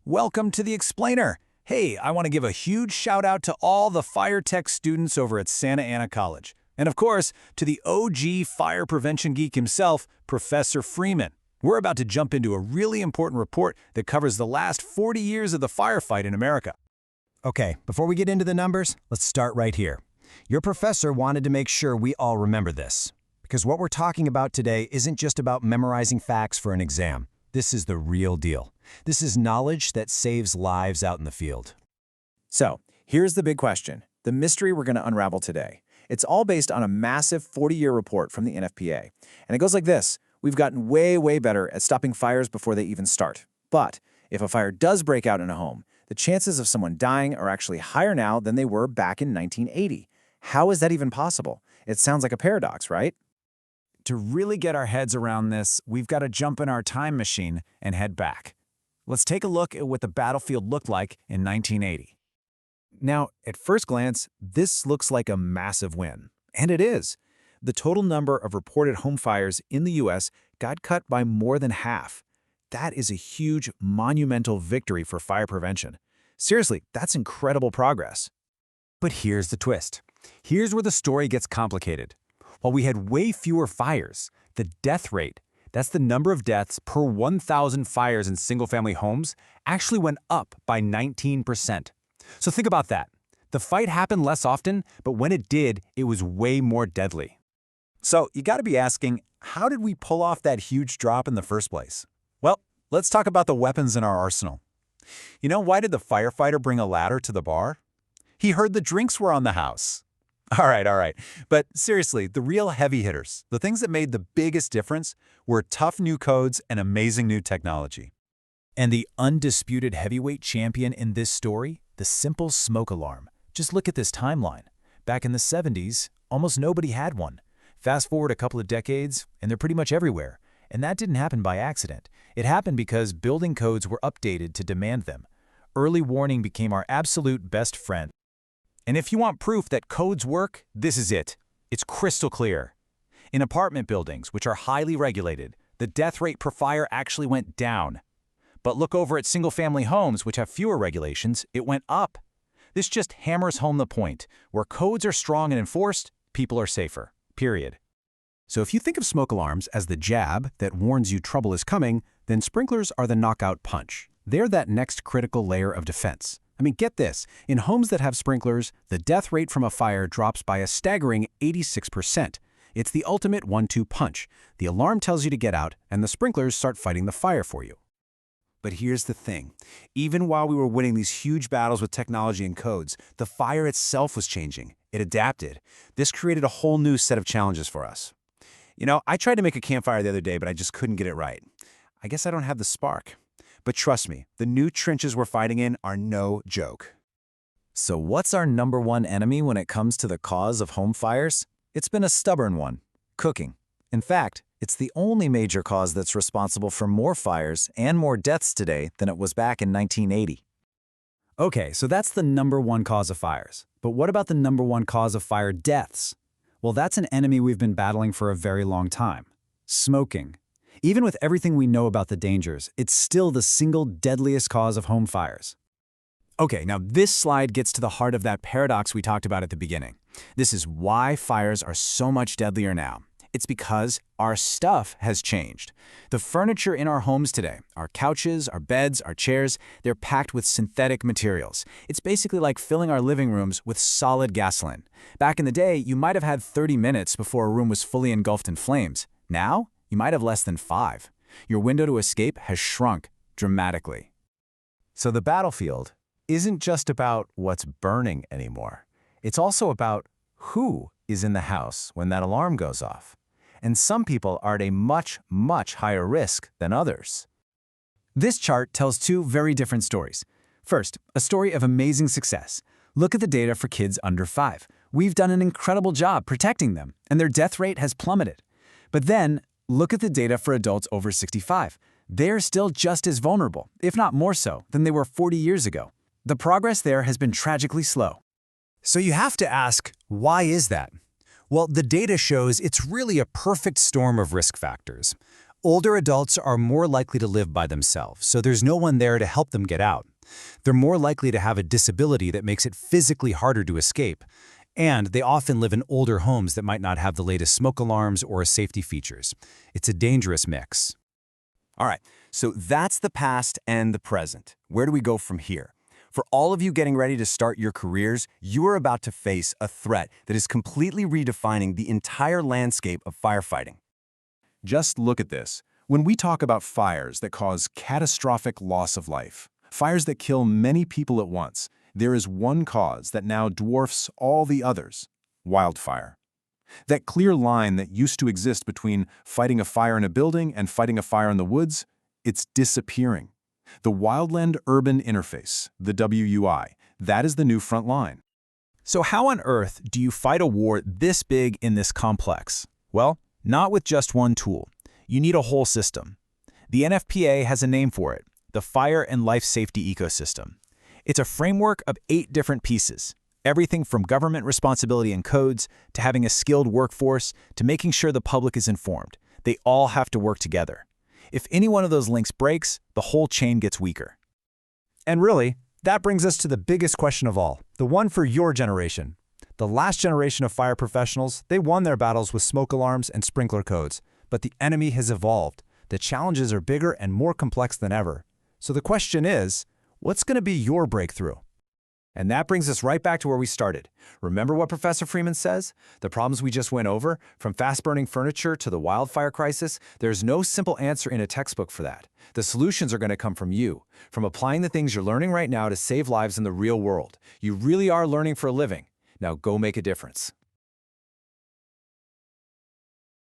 Welcome to the Explainer. Hey, I want to give a huge shout out to all the fire tech students over at Santa Ana College. And of course, to the OG fire prevention geek himself, Professor Freeman. We're about to jump into a really important report that covers the last 40 years of the firefight in America. Okay, before we get into the numbers, let's start right here. Your professor wanted to make sure we all remember this, because what we're talking about today isn't just about memorizing facts for an exam. This is the real deal. This is knowledge that saves lives out in the field. So, here's the big question, the mystery we're going to unravel today. It's all based on a massive 40-year report from the NFPA. And it goes like this. We've gotten way better at stopping fires before they even start. But if a fire does break out in a home, the chances of someone dying are actually higher now than they were back in 1980. How is that even possible? It sounds like a paradox, right? To really get our heads around this, we've got to jump in our time machine and head back. Let's take a look at what the battlefield looked like in 1980. Now, at first glance, this looks like a massive win. And it is. The total number of reported home fires in the U.S. got cut by more than half. That is a huge, monumental victory for fire prevention. Seriously, that's incredible progress. But here's the twist. Here's where the story gets complicated. While we had way fewer fires, the death rate, that's the number of deaths per 1,000 fires in single-family homes, actually went up by 19%. So think about that. The fight happened less often, but when it did, it was way more deadly. So you got to be asking, how did we pull off that huge drop in the first place? Well, let's talk about the weapons in our arsenal. You know, why did the firefighter bring a ladder to the bar? He heard the drinks were on the house. All right. But seriously, the real heavy hitters, the things that made the biggest difference, were tough new codes and amazing new technology. And the undisputed heavyweight champion in this story, the simple smoke alarm. Just look at this timeline. Back in the 70s, almost nobody had one. Fast forward a couple of decades, and they're pretty much everywhere. And that didn't happen by accident. It happened because building codes were updated to demand them. Early warning became our absolute best friend. And if you want proof that codes work, this is it. It's crystal clear. In apartment buildings, which are highly regulated, the death rate per fire actually went down. But look over at single-family homes, which have fewer regulations, it went up. This just hammers home the point. Where codes are strong and enforced, people are safer. Period. So if you think of smoke alarms as the jab that warns you trouble is coming, then sprinklers are the knockout punch. They're that next critical layer of defense. I mean, get this. In homes that have sprinklers, the death rate from a fire drops by a staggering 86%. It's the ultimate 1-2 punch. The alarm tells you to get out, and the sprinklers start fighting the fire for you. But here's the thing. Even while we were winning these huge battles with technology and codes, the fire itself was changing. It adapted. This created a whole new set of challenges for us. You know, I tried to make a campfire the other day, but I just couldn't get it right. I guess I don't have the spark. But trust me, the new trenches we're fighting in are no joke. So what's our number one enemy when it comes to the cause of home fires? It's been a stubborn one: cooking. In fact, it's the only major cause that's responsible for more fires and more deaths today than it was back in 1980. Okay, so that's the number one cause of fires. But what about the number one cause of fire deaths? Well, that's an enemy we've been battling for a very long time: smoking. Even with everything we know about the dangers, it's still the single deadliest cause of home fires. Okay, now this slide gets to the heart of that paradox we talked about at the beginning. This is why fires are so much deadlier now. It's because our stuff has changed. The furniture in our homes today, our couches, our beds, our chairs, they're packed with synthetic materials. It's basically like filling our living rooms with solid gasoline. Back in the day, you might have had 30 minutes before a room was fully engulfed in flames. Now, you might have less than 5. Your window to escape has shrunk dramatically. So the battlefield isn't just about what's burning anymore. It's also about who is in the house when that alarm goes off. And some people are at a much higher risk than others. This chart tells two very different stories. First, a story of amazing success. Look at the data for kids under 5. We've done an incredible job protecting them, and their death rate has plummeted. But then, look at the data for adults over 65. They're still just as vulnerable, if not more so, than they were 40 years ago. The progress there has been tragically slow. So you have to ask, why is that? Well, the data shows it's really a perfect storm of risk factors. Older adults are more likely to live by themselves, so there's no one there to help them get out. They're more likely to have a disability that makes it physically harder to escape, and they often live in older homes that might not have the latest smoke alarms or safety features. It's a dangerous mix. All right, so that's the past and the present. Where do we go from here? For all of you getting ready to start your careers, you are about to face a threat that is completely redefining the entire landscape of firefighting. Just look at this. When we talk about fires that cause catastrophic loss of life, fires that kill many people at once, there is one cause that now dwarfs all the others: wildfire. That clear line that used to exist between fighting a fire in a building and fighting a fire in the woods, it's disappearing. The wildland-urban interface, the WUI, that is the new front line. So how on earth do you fight a war this big in this complex? Well, not with just one tool. You need a whole system. The NFPA has a name for it, the Fire and Life Safety Ecosystem. It's a framework of 8 different pieces, everything from government responsibility and codes to having a skilled workforce to making sure the public is informed. They all have to work together. If any one of those links breaks, the whole chain gets weaker. And really, that brings us to the biggest question of all, the one for your generation. The last generation of fire professionals, they won their battles with smoke alarms and sprinkler codes, but the enemy has evolved. The challenges are bigger and more complex than ever. So the question is, what's going to be your breakthrough? And that brings us right back to where we started. Remember what Professor Freeman says? The problems we just went over, from fast-burning furniture to the wildfire crisis, there's no simple answer in a textbook for that. The solutions are going to come from you, from applying the things you're learning right now to save lives in the real world. You really are learning for a living. Now go make a difference.